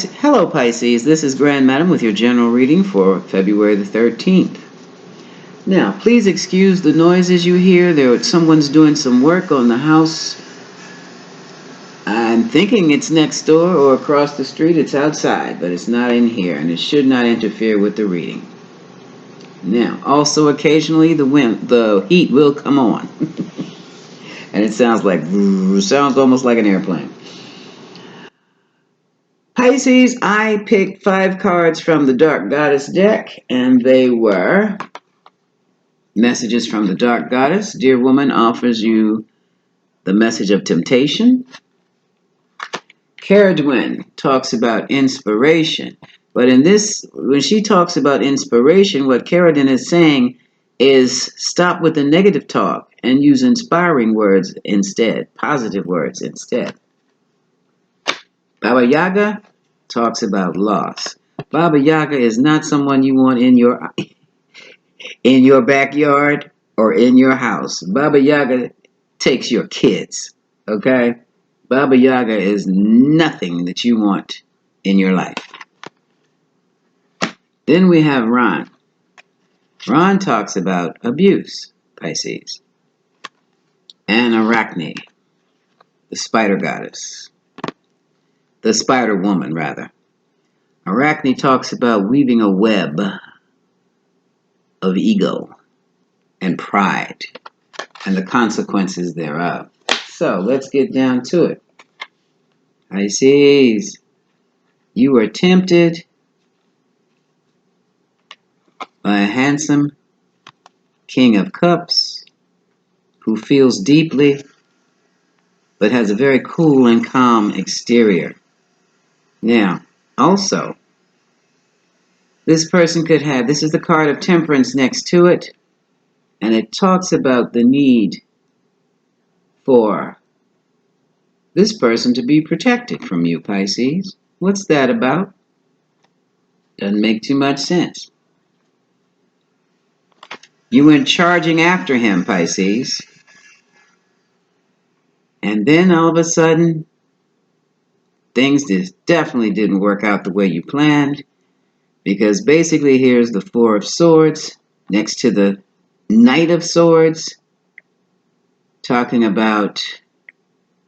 Hello, Pisces. This is Grand Madam with your general reading for February the 13th. Now, please excuse the noises you hear. Someone's doing some work on the house. I'm thinking it's next door or across the street. It's outside, but it's not in here, and it should not interfere with the reading. Now, also occasionally the heat will come on, and it sounds almost like an airplane. Pisces, I picked 5 cards from the Dark Goddess deck, and they were messages from the Dark Goddess. Dear woman offers you the message of temptation. Caradwin talks about inspiration. But when she talks about inspiration, what Caradwin is saying is stop with the negative talk and use inspiring words instead, positive words instead. Baba Yaga talks about loss. Baba Yaga is not someone you want in your backyard or in your house. Baba Yaga takes your kids, okay? Baba Yaga is nothing that you want in your life. Then we have Ron. Ron talks about abuse, Pisces. And Arachne, the spider goddess. The spider woman, rather. Arachne talks about weaving a web of ego and pride and the consequences thereof. So let's get down to it. Pisces, you were tempted by a handsome King of Cups who feels deeply but has a very cool and calm exterior. Now, also, this person this is the card of Temperance next to it, and it talks about the need for this person to be protected from you, Pisces. What's that about? Doesn't make too much sense. You went charging after him, Pisces. And then all of a sudden, things definitely didn't work out the way you planned. Because basically here's the 4 of Swords next to the Knight of Swords. Talking about,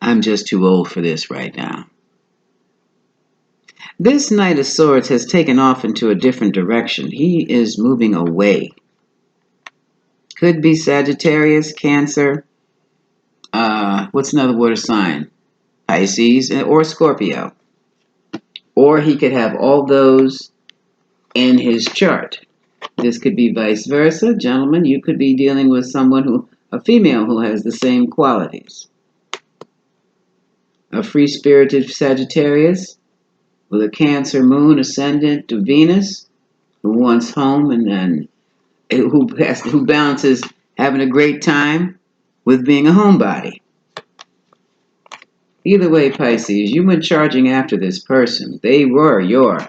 I'm just too old for this right now. This Knight of Swords has taken off into a different direction. He is moving away. Could be Sagittarius, Cancer. What's another water sign? Pisces or Scorpio. Or he could have all those in his chart. This could be vice versa. Gentlemen, you could be dealing with a female who has the same qualities. A free-spirited Sagittarius with a Cancer moon ascendant to Venus who wants home and then who balances having a great time with being a homebody. Either way, Pisces, you went charging after this person. They were your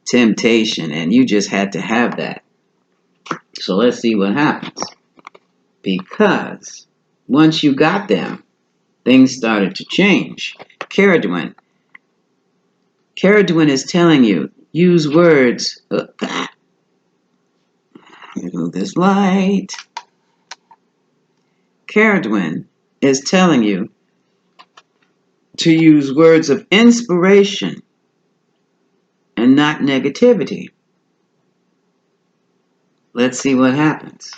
temptation, and you just had to have that. So let's see what happens. Because once you got them, things started to change. Caradwin is telling you, use words. Move this light. Caradwin is telling you to use words of inspiration and not negativity. Let's see what happens.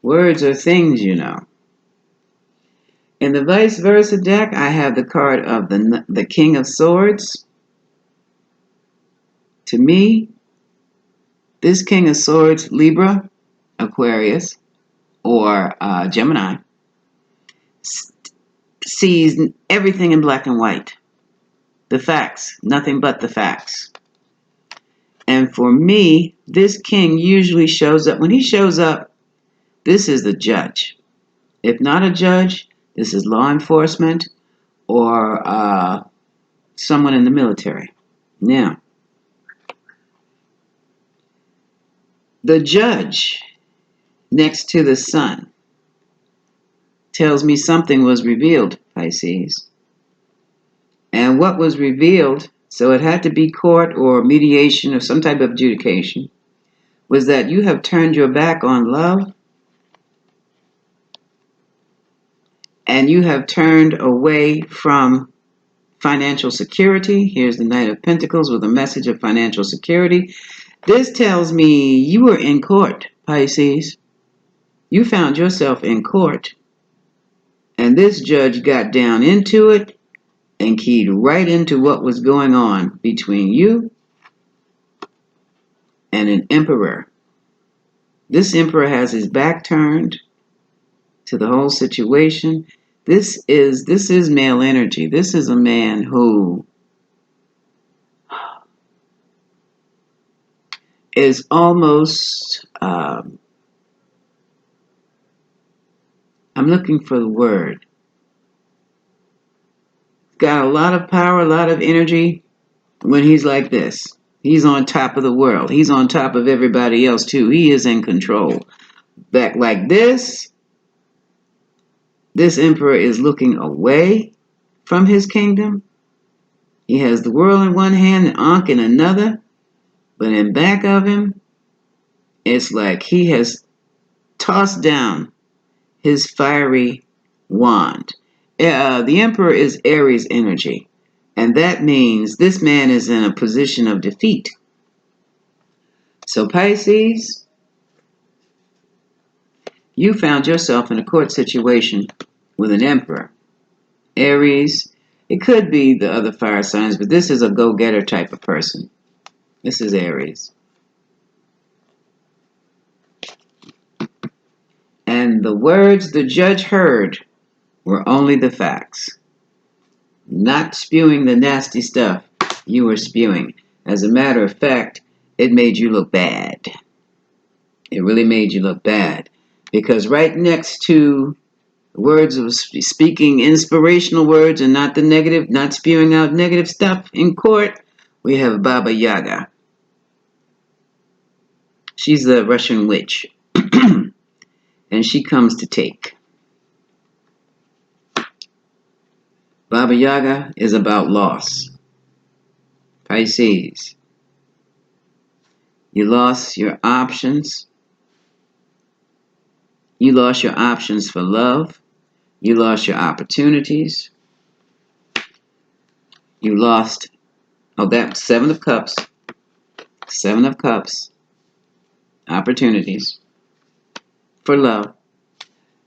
Words are things, you know. In the vice versa deck, I have the card of the King of Swords. To me, this King of Swords, Libra, Aquarius, or Gemini, sees everything in black and white. The facts, nothing but the facts. And for me, this king usually shows up. When he shows up, this is the judge. If not a judge, this is law enforcement or someone in the military. Now, the judge next to the sun tells me something was revealed, Pisces. And what was revealed, so it had to be court or mediation or some type of adjudication, was that you have turned your back on love and you have turned away from financial security. Here's the Knight of Pentacles with a message of financial security. This tells me you were in court, Pisces. You found yourself in court. And this judge got down into it and keyed right into what was going on between you and an emperor. This emperor has his back turned to the whole situation. This is male energy. This is a man who is almost, I'm looking for the word. Got a lot of power, a lot of energy when he's like this. He's on top of the world. He's on top of everybody else too. He is in control. Back like this emperor is looking away from his kingdom. He has the world in one hand and Ankh in another. But in back of him, it's like he has tossed down his fiery wand. The emperor is Aries energy. And that means this man is in a position of defeat. So Pisces, you found yourself in a court situation with an emperor. Aries, it could be the other fire signs, but this is a go-getter type of person. This is Aries. And the words the judge heard were only the facts. Not spewing the nasty stuff you were spewing. As a matter of fact, it made you look bad. It really made you look bad. Because right next to words of speaking inspirational words and not the negative, not spewing out negative stuff in court, we have Baba Yaga. She's the Russian witch. And she comes to take. Baba Yaga is about loss. Pisces, you lost your options. You lost your options for love. You lost your opportunities. You lost, that Seven of Cups. Seven of Cups. Opportunities for love.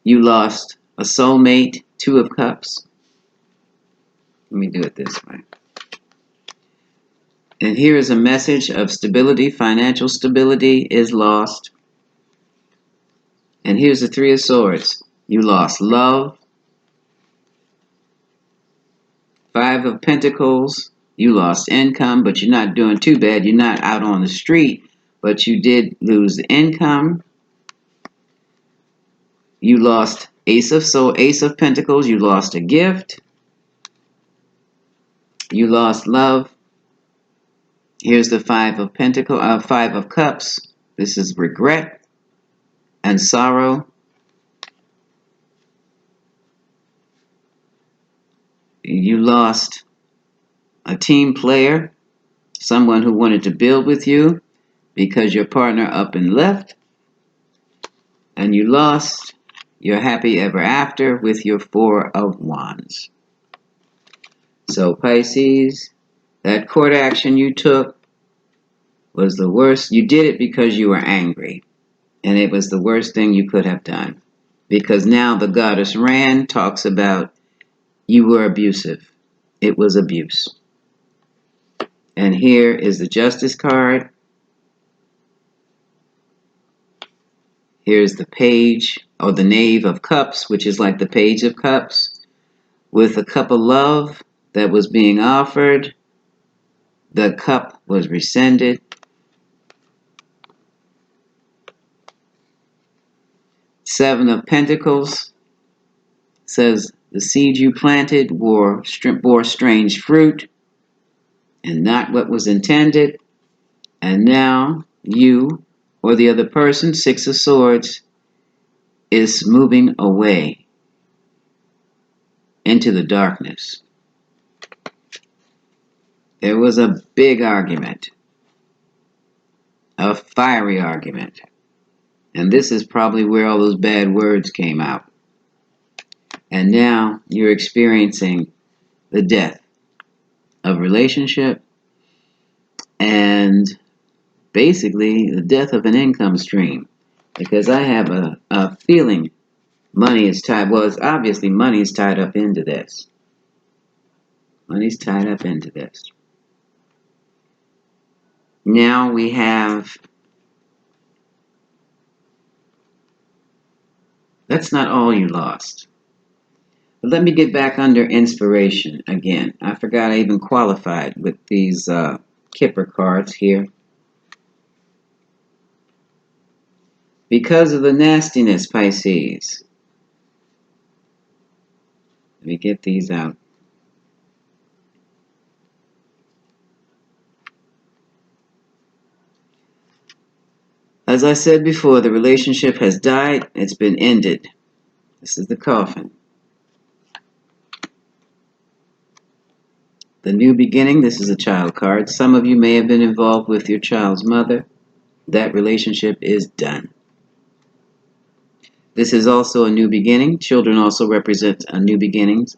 You lost a soulmate, Two of Cups. Let me do it this way. And here is a message of stability. Financial stability is lost. And here's the Three of Swords. You lost love. Five of Pentacles. You lost income, but you're not doing too bad. You're not out on the street, but you did lose the income. You lost Ace of Pentacles. You lost a gift. You lost love. Here's the Five of Cups. This is regret and sorrow. You lost a team player, someone who wanted to build with you because your partner up and left. And you lost your happy ever after with your Four of Wands. So Pisces, that court action you took was the worst. You did it because you were angry. And it was the worst thing you could have done. Because now the goddess Rand talks about you were abusive. It was abuse. And here is the Justice card. Here's the Page, or the Knave of Cups, which is like the Page of Cups, with a cup of love that was being offered. The cup was rescinded. Seven of Pentacles says the seed you planted bore strange fruit and not what was intended. And now you or the other person, Six of Swords, is moving away into the darkness. There was a big argument, a fiery argument. And this is probably where all those bad words came out. And now you're experiencing the death of relationship and basically the death of an income stream. Because I have a feeling money is tied, well, it's obviously money is tied up into this. Money's tied up into this. Now we have, that's not all you lost. But let me get back under inspiration again. I forgot I even qualified with these Kipper cards here. Because of the nastiness, Pisces. Let me get these out. As I said before, the relationship has died. It's been ended. This is the coffin. The new beginning. This is a child card. Some of you may have been involved with your child's mother. That relationship is done. This is also a new beginning. Children also represent a new beginnings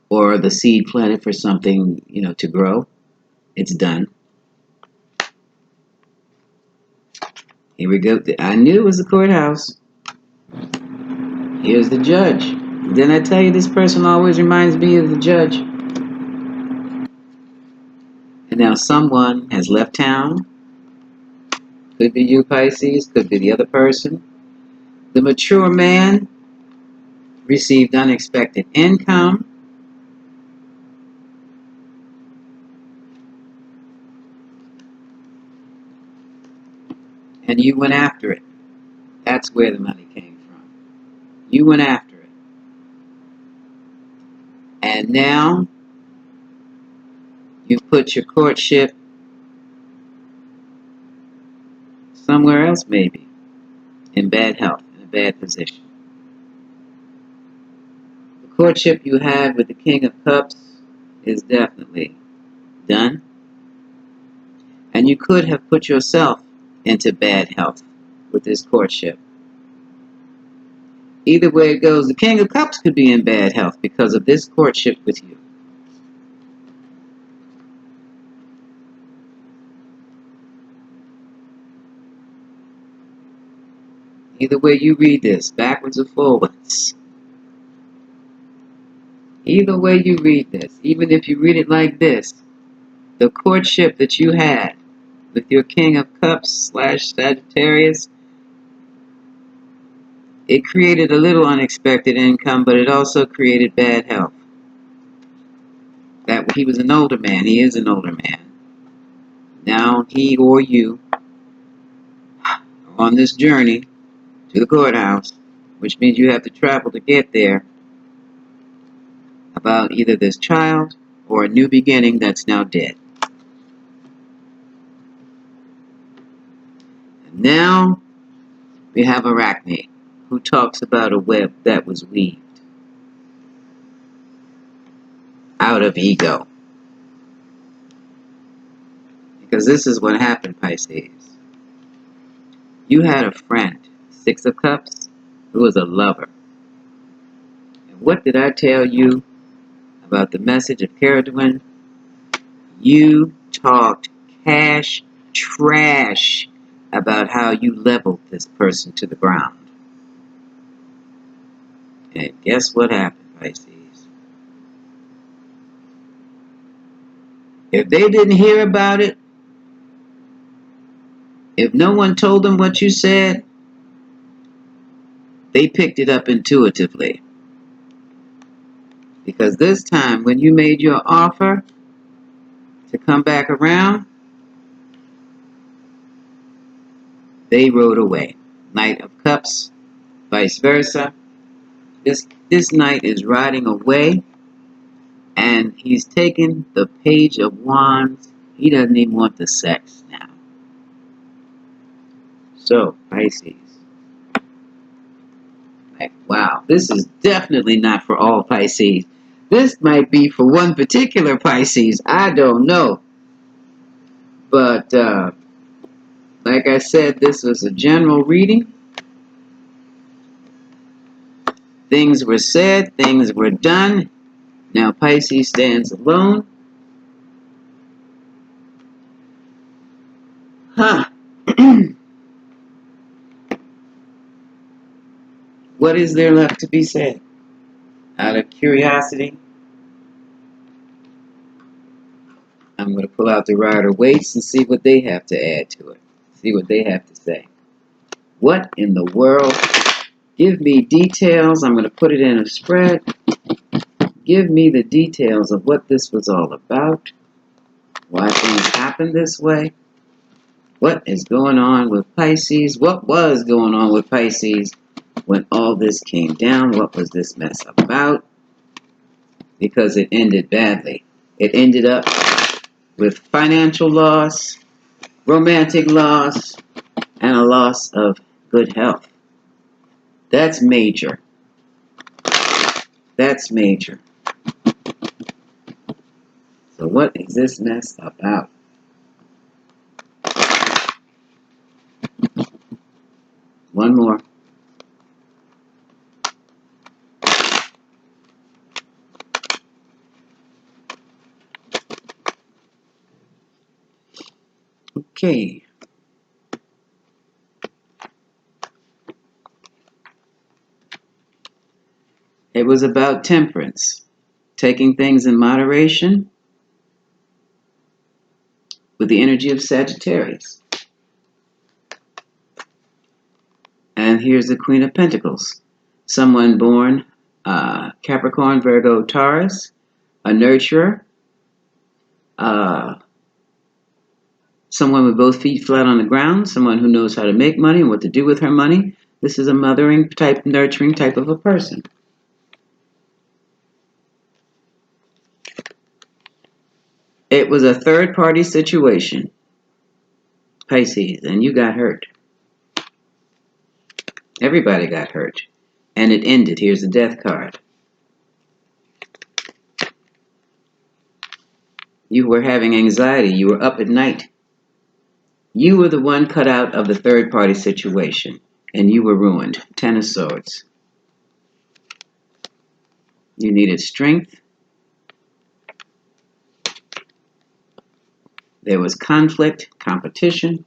or the seed planted for something, to grow. It's done. Here we go. I knew it was the courthouse. Here's the judge. Didn't I tell you this person always reminds me of the judge? And now someone has left town. Could be you, Pisces. Could be the other person. The mature man received unexpected income. And you went after it. That's where the money came from. You went after it. And now you've put your courtship somewhere else, maybe, in bad health, in a bad position. The courtship you had with the King of Cups is definitely done. And you could have put yourself into bad health with this courtship. Either way it goes, the King of Cups could be in bad health because of this courtship with you. Either way you read this, backwards or forwards. Either way you read this, even if you read it like this, the courtship that you had with your King of Cups / Sagittarius, it created a little unexpected income, but it also created bad health. That he was an older man. He is an older man. Now he or you are on this journey to the courthouse, which means you have to travel to get there, about either this child or a new beginning that's now dead. And now we have Arachne, who talks about a web that was weaved out of ego. Because this is what happened, Pisces. You had a friend, Six of Cups, who was a lover. And what did I tell you about the message of Caradwin? You talked cash trash about how you leveled this person to the ground. And guess what happened, Pisces? If they didn't hear about it, if no one told them what you said, they picked it up intuitively. Because this time, when you made your offer to come back around, they rode away. Knight of Cups, vice versa. This knight is riding away, and he's taking the Page of Wands. He doesn't even want the sex now. So, Pisces. Wow, this is definitely not for all Pisces. This might be for one particular Pisces. I don't know. But like I said, this was a general reading. Things were said, things were done. Now Pisces stands alone. Huh. What is there left to be said? Out of curiosity, I'm going to pull out the Rider Waits and see what they have to add to it. See what they have to say. What in the world? Give me details. I'm going to put it in a spread. Give me the details of what this was all about. Why things happen this way. What is going on with Pisces? What was going on with Pisces when all this came down? What was this mess about? Because it ended badly. It ended up with financial loss, romantic loss, and a loss of good health. That's major. That's major. So what is this mess about? One more. Okay. It was about temperance, taking things in moderation with the energy of Sagittarius. And here's the Queen of Pentacles. Someone born Capricorn, Virgo, Taurus, a nurturer, someone with both feet flat on the ground, someone who knows how to make money and what to do with her money. This is a mothering type, nurturing type of a person. It was a third-party situation, Pisces, and you got hurt. Everybody got hurt. And it ended. Here's the death card. You were having anxiety. You were up at night. You were the one cut out of the third-party situation, and you were ruined. Ten of Swords. You needed strength. There was conflict, competition,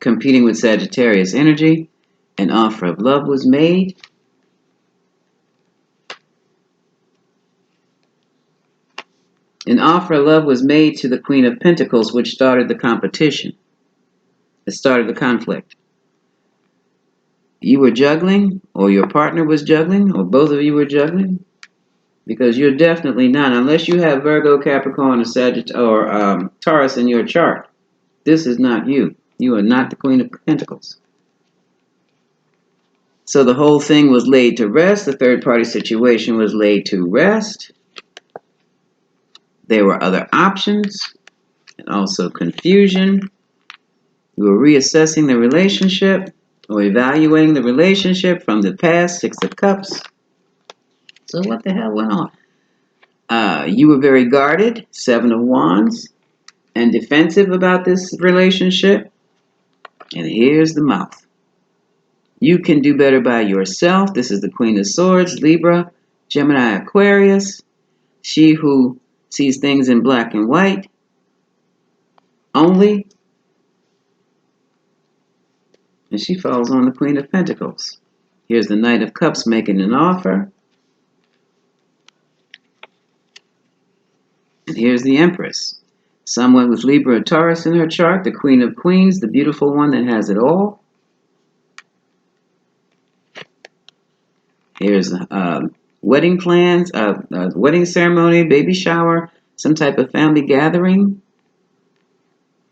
competing with Sagittarius energy. An offer of love was made. An offer of love was made to the Queen of Pentacles, which started the competition. It started the conflict. You were juggling, or your partner was juggling, or both of you were juggling, because you're definitely not, unless you have Virgo, Capricorn, or Sagittarius, or Taurus in your chart. This is not you. You are not the Queen of Pentacles. So the whole thing was laid to rest. The third-party situation was laid to rest. There were other options, and also confusion. You were reassessing the relationship, or evaluating the relationship from the past, Six of Cups. So what the hell went on? You were very guarded, Seven of Wands, and defensive about this relationship. And here's the mouth. You can do better by yourself. This is the Queen of Swords, Libra, Gemini, Aquarius. She who sees things in black and white only. And she falls on the Queen of Pentacles. Here's the Knight of Cups making an offer. And here's the Empress. Someone with Libra or Taurus in her chart, the Queen of Queens, the beautiful one that has it all. Here's wedding plans, wedding ceremony, baby shower, some type of family gathering.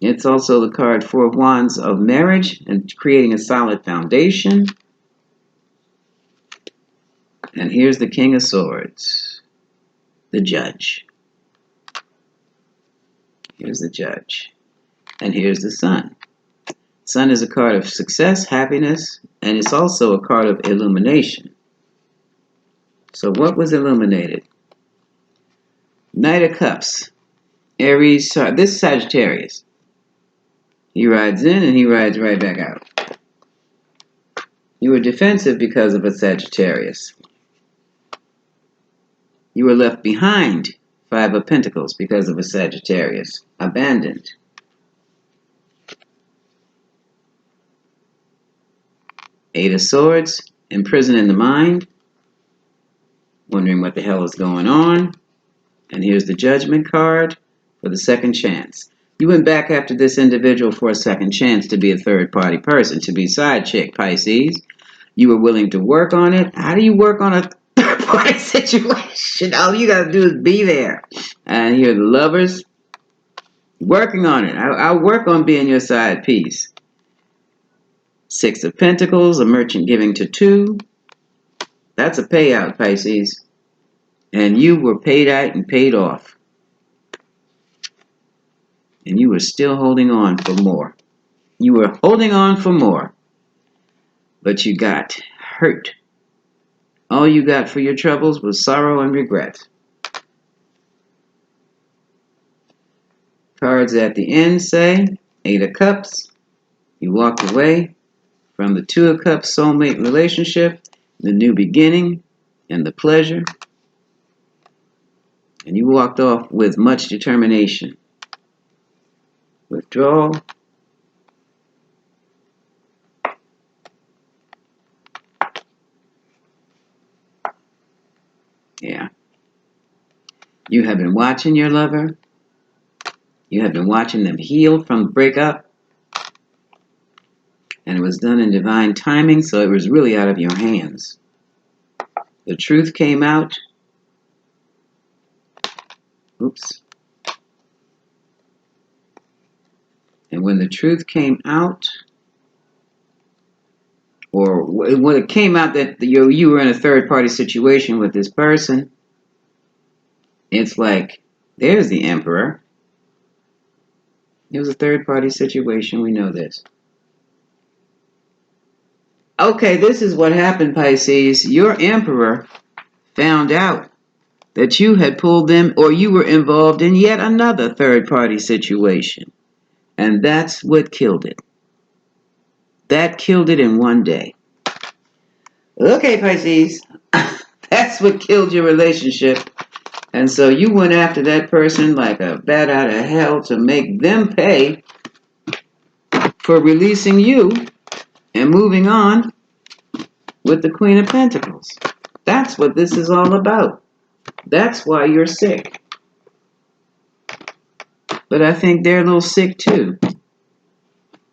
It's also the card Four of Wands of marriage and creating a solid foundation. And here's the King of Swords, the Judge. Here's the Judge. And here's the Sun. Sun is a card of success, happiness, and it's also a card of illumination. So what was illuminated? Knight of Cups. Aries, this is Sagittarius. He rides in and he rides right back out. You were defensive because of a Sagittarius. You were left behind, Five of Pentacles, because of a Sagittarius. Abandoned. Eight of Swords, imprisoned in the mind, wondering what the hell is going on. And here's the Judgment card for the second chance. You went back after this individual for a second chance to be a third-party person, to be side chick, Pisces. You were willing to work on it. How do you work on a third-party situation? All you got to do is be there. And here are the Lovers. Working on it. I'll work on being your side piece. Six of Pentacles, a merchant giving to two. That's a payout, Pisces. And you were paid out and paid off. And you were still holding on for more. You were holding on for more. But you got hurt. All you got for your troubles was sorrow and regret. Cards at the end say, Eight of Cups. You walked away from the Two of Cups soulmate relationship, the new beginning, and the pleasure. And you walked off with much determination. Withdrawal. Yeah. You have been watching your lover. You have been watching them heal from the breakup. And it was done in divine timing, so it was really out of your hands. The truth came out. Oops. And when the truth came out, or when it came out that you were in a third-party situation with this person, it's like, there's the Emperor. It was a third-party situation. We know this. Okay, this is what happened, Pisces. Your Emperor found out that you had pulled them, or you were involved in yet another third-party situation. And that's what killed it. That killed it in one day. Okay, Pisces. That's what killed your relationship. And so you went after that person like a bat out of hell to make them pay for releasing you and moving on with the Queen of Pentacles. That's what this is all about. That's why you're sick. But I think they're a little sick too.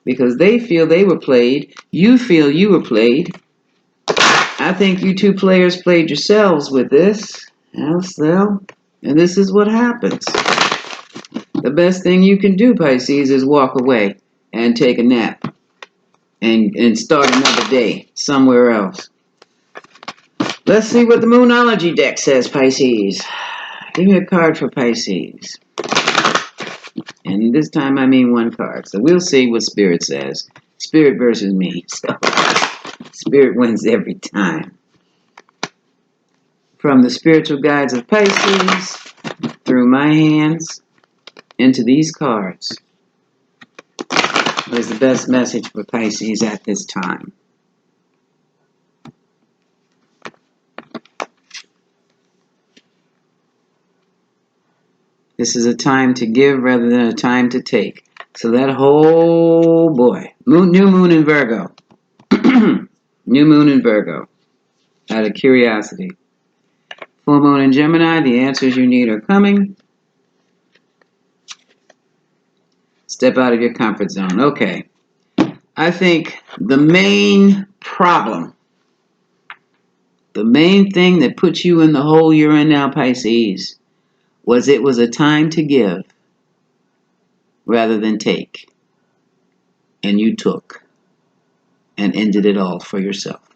Because they feel they were played. You feel you were played. I think you two players played yourselves with this. And this is what happens. The best thing you can do, Pisces, is walk away and take a nap. And start another day somewhere else. Let's see what the Moonology deck says, Pisces. Give me a card for Pisces. And this time I mean one card. So we'll see what Spirit says. Spirit versus me. So Spirit wins every time. From the spiritual guides of Pisces, through my hands, into these cards. What is the best message for Pisces at this time? This is a time to give rather than a time to take. So that whole boy. New moon in Virgo. New moon in Virgo. Out of curiosity. Full moon in Gemini. The answers you need are coming. Step out of your comfort zone. Okay. I think the main problem, the main thing that puts you in the hole you're in now, Pisces, was it was a time to give rather than take. And you took and ended it all for yourself.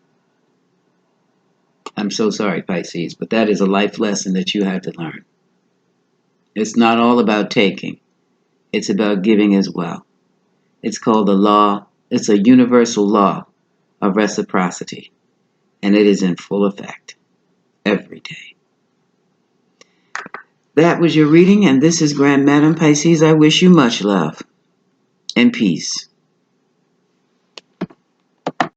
I'm so sorry, Pisces, but that is a life lesson that you have to learn. It's not all about taking. It's about giving as well. It's called the law. It's a universal law of reciprocity. And it is in full effect every day. That was your reading, and this is Grand Madam Pisces. I wish you much love and peace.